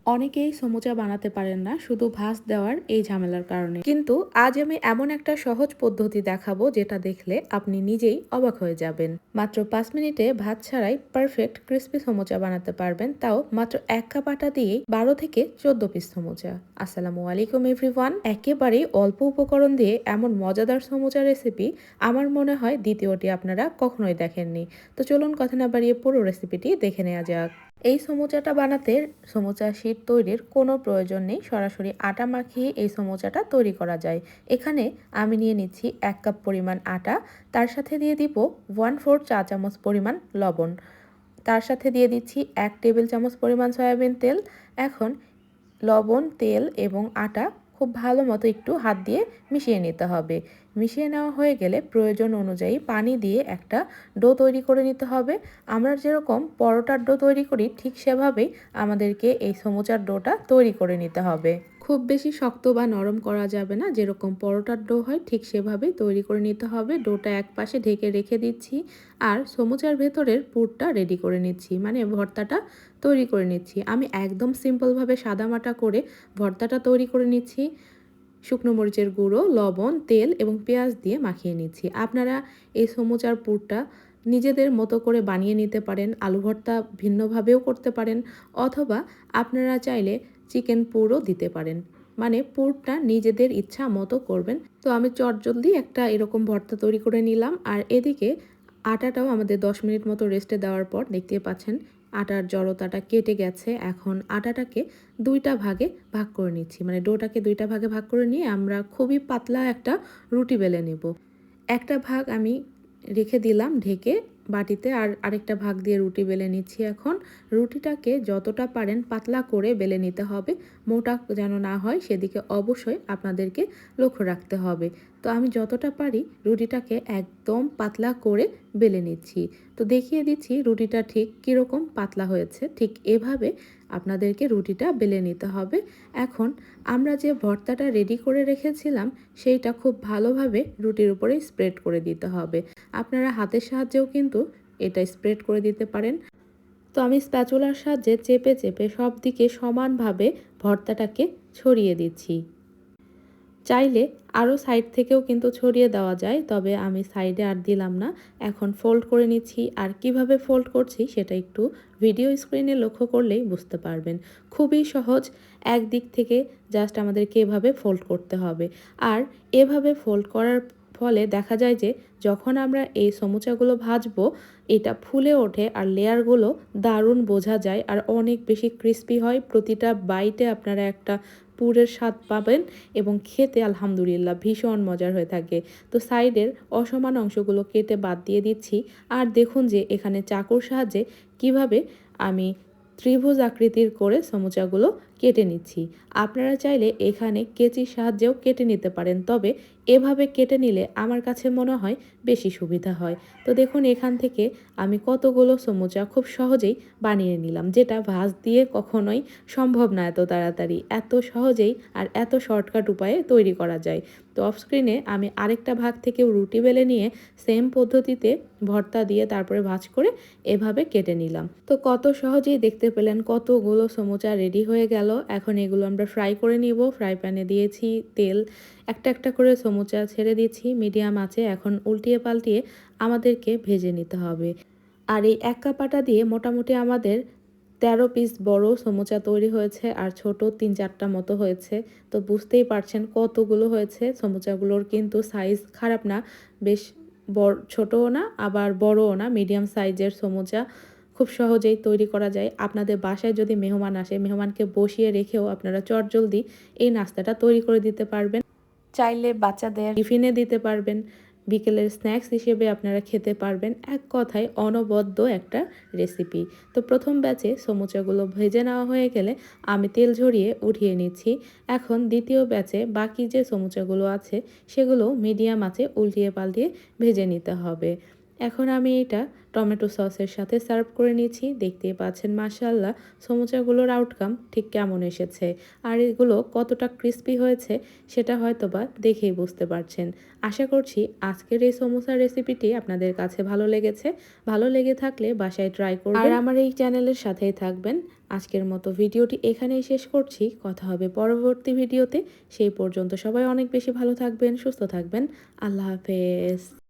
অনেকেই সমুচা বানাতে পারেন না শুধু ভাঁজ দেওয়ার এই ঝামেলার কারণে। কিন্তু আজ আমি এমন একটা সহজ পদ্ধতি দেখাবো যেটা দেখলে আপনি নিজেই অবাক হয়ে যাবেন। মাত্র 5 মিনিটে ভাত ছাড়াই পারফেক্ট ক্রিস্পি সমুচা বানাতে পারবেন, তাও মাত্র 1 কাপ আটা দিয়েই 12 থেকে 14 পিস সমুচা। আসসালামু আলাইকুম এভরিওয়ান। একেবারেই অল্প উপকরণ দিয়ে এমন মজাদার সমুচা রেসিপি আমার মনে হয় দ্বিতীয়টি আপনারা কখনোই দেখেননি। তো চলুন কথা না বাড়িয়ে পুরো রেসিপিটি দেখে নেওয়া যাক। এই সমুচাটা বানাতে সমুচা শীট তৈরির কোনো প্রয়োজন নেই, সরাসরি আটা মাখিয়ে এই সমুচাটা তৈরি করা যায়। এখানে আমি নিয়ে নিচ্ছি 1 কাপ পরিমাণ আটা, তার সাথে দিয়ে দিব 1/4 চা চামচ পরিমাণ লবণ, তার সাথে দিয়ে দিচ্ছি 1 টেবিল চামচ পরিমাণ সয়াবিন তেল। এখন লবণ, তেল এবং আটা খুব ভালো মতো একটু হাত দিয়ে মিশিয়ে নিতে হবে। মিশিয়ে নেওয়া হয়ে গেলে প্রয়োজন অনুযায়ী পানি দিয়ে একটা ডো তৈরি করে নিতে হবে। আমরা যেরকম পরোটার ডো তৈরি করি ঠিক সেভাবেই আমাদেরকে এই সমুচার ডোটা তৈরি করে নিতে হবে। খুব বেশি শক্ত বা নরম করা যাবে না, যেরকম পরোটার ডো হয় ঠিক সেভাবেই তৈরি করে নিতে হবে। ডোটা এক পাশে ঢেকে রেখে দিচ্ছি আর সমুচার ভেতরের পুরটা রেডি করে নিচ্ছি, মানে ভর্তাটা তৈরি করে নিচ্ছি। আমি একদম সিম্পলভাবে সাদামাটা করে ভর্তাটা তৈরি করে নিচ্ছি। শুকনো মরিচের গুঁড়ো, লবণ, তেল এবং পেঁয়াজ দিয়ে মাখিয়ে নিচ্ছি। আপনারা এই সমুচার পুরটা নিজেদের মতো করে বানিয়ে নিতে পারেন, আলু ভর্তা ভিন্নভাবেও করতে পারেন, অথবা আপনারা চাইলে চিকেন পুরও দিতে পারেন, মানে পুরটা নিজেদের ইচ্ছা মতো করবেন। তো আমি চটজলদি একটা এরকম ভর্তা তৈরি করে নিলাম। আর এদিকে আটাটাও আমাদের 10 মিনিট মতো রেস্টে দেওয়ার পর দেখতে পাচ্ছেন আটার জড়তাটা কেটে গেছে। এখন আটাটাকে দুইটা ভাগে ভাগ করে নিচ্ছি, মানে ডোটাকে দুইটা ভাগে ভাগ করে নিয়ে আমরা খুবই পাতলা একটা রুটি বেলে নেব। একটা ভাগ আমি রেখে দিলাম ঢেকে বাটিতে, আর আরেকটা ভাগ দিয়ে রুটি বেলে নিচ্ছি। এখন রুটিটাকে যতটা পারেন পাতলা করে বেলে নিতে হবে, মোটা যেন না হয় সেদিকে অবশ্যই আপনাদেরকে লক্ষ্য রাখতে হবে। তো আমি যতটা পারি রুটিটাকে একদম পাতলা করে বেলে নিচ্ছি। তো দেখিয়ে দিচ্ছি রুটিটা ঠিক কীরকম পাতলা হয়েছে, ঠিক এভাবে আপনাদেরকে রুটিটা বেলে নিতে হবে। এখন আমরা যে ভর্তাটা রেডি করে রেখেছিলাম সেইটা খুব ভালোভাবে রুটির উপরে স্প্রেড করে দিতে হবে। আপনারা হাতের সাহায্যেও কিন্তু এটা স্প্রেড করে দিতে পারেন। তো আমি স্প্যাচুলার সাহায্যে চেপে চেপে সব দিকে সমানভাবে ভর্তাটাকে ছড়িয়ে দিচ্ছি। চাইলে আরও সাইড থেকেও কিন্তু ছড়িয়ে দেওয়া যায়, তবে আমি সাইডে আর দিলাম না। এখন ফোল্ড করে নিচ্ছি, আর কিভাবে ফোল্ড করছি সেটা একটু ভিডিও স্ক্রিনে লক্ষ্য করলেই বুঝতে পারবেন। খুবই সহজ, একদিক থেকে জাস্ট আমাদেরকে এভাবে ফোল্ড করতে হবে। আর এভাবে ফোল্ড করার ফলে দেখা যায় যে যখন আমরা এই সমুচাগুলো ভাজবো এটা ফুলে ওঠে আর লেয়ারগুলো দারুণ বোঝা যায় আর অনেক বেশি ক্রিস্পি হয়। প্রতিটা বাইটে আপনারা একটা পুরের স্বাদ পাবেন এবং খেতে আলহামদুলিল্লাহ ভীষণ মজার হয়ে থাকে। তো সাইডের অসমান অংশগুলো কেটে বাদ দিয়ে দিচ্ছি। আর দেখুন যে এখানে চাকুর সাহায্যে কিভাবে আমি ত্রিভুজ আকৃতির করে সমুচাগুলো কেটে নিচ্ছি। আপনারা চাইলে এখানে কেচির সাহায্যেও কেটে নিতে পারেন, তবে এভাবে কেটে নিলে আমার কাছে মনে হয় বেশি সুবিধা হয়। তো দেখুন এখান থেকে আমি কতগুলো সমুচা খুব সহজেই বানিয়ে নিলাম, যেটা ভাঁজ দিয়ে কখনোই সম্ভব না এত তাড়াতাড়ি, এত সহজেই আর এত শর্টকাট উপায়ে তৈরি করা যায়। তো অফ স্ক্রিনে আমি আরেকটা ভাগ থেকেও রুটি বেলে নিয়ে সেম পদ্ধতিতে ভর্তা দিয়ে তারপরে ভাঁজ করে এভাবে কেটে নিলাম। তো কত সহজেই দেখতে পেলেন কতগুলো সমুচা রেডি হয়ে গেল। এখন এগুলো আমরা ফ্রাই করে নিব। ফ্রাই প্যানে দিয়েছি তেল, একটা একটা করে সমুচা ছেড়ে দিচ্ছি মিডিয়াম আঁচে। এখন উল্টিয়ে পাল্টিয়ে আমাদেরকে ভেজে নিতে হবে। আর এই 1 কাপ আটা দিয়ে মোটামুটি আমাদের 13 পিস বড় সমুচা তৈরি হয়েছে, আর ছোট 3-4টা মতো হয়েছে। তো বুঝতেই পারছেন কতগুলো হয়েছে। সমুচাগুলোর কিন্তু সাইজ খারাপ না, বেশ বড়, ছোটও না আবার বড়ও না, মিডিয়াম সাইজের সমুচা খুব সহজেই তৈরি করা যায়। আপনাদের বাসায় যদি মেহমান আসে, মেহমানকে বসিয়ে রেখেও আপনারা চটজলদি এই নাস্তাটা তৈরি করে দিতে পারবেন। চাইলে বাচ্চাদের টিফিনে দিতে পারবেন, বিকেলের স্ন্যাক্স হিসেবে আপনারা খেতে পারবেন। এক কথায় অনবদ্য একটা রেসিপি। তো প্রথম ব্যাচে সমুচাগুলো ভেজে নেওয়া হয়ে গেলে আমি তেল ঝরিয়ে উঠিয়ে নিচ্ছি। এখন দ্বিতীয় ব্যাচে বাকি যে সমুচাগুলো আছে সেগুলো মিডিয়াম আঁচে উল্টিয়ে পাল্টিয়ে ভেজে নিতে হবে। এখন আমি এটা টমেটো সসের সাথে সার্ভ করে নিচ্ছি। দেখতেই পাচ্ছেন মাশাআল্লাহ সমুচাগুলোর আউটকাম ঠিক কেমন এসেছে, আর এগুলো কতটা ক্রিস্পি হয়েছে সেটা হয়তোবা দেখেই বুঝতে পারছেন। আশা করছি আজকের এই সমোসার রেসিপিটি আপনাদের কাছে ভালো লেগেছে। ভালো লেগে থাকলে বাসায় ট্রাই করবেন আর আমার এই চ্যানেলের সাথেই থাকবেন। আজকের মতো ভিডিওটি এখানেই শেষ করছি। কথা হবে পরবর্তী ভিডিওতে। সেই পর্যন্ত সবাই অনেক বেশি ভালো থাকবেন, সুস্থ থাকবেন। আল্লাহ হাফেজ।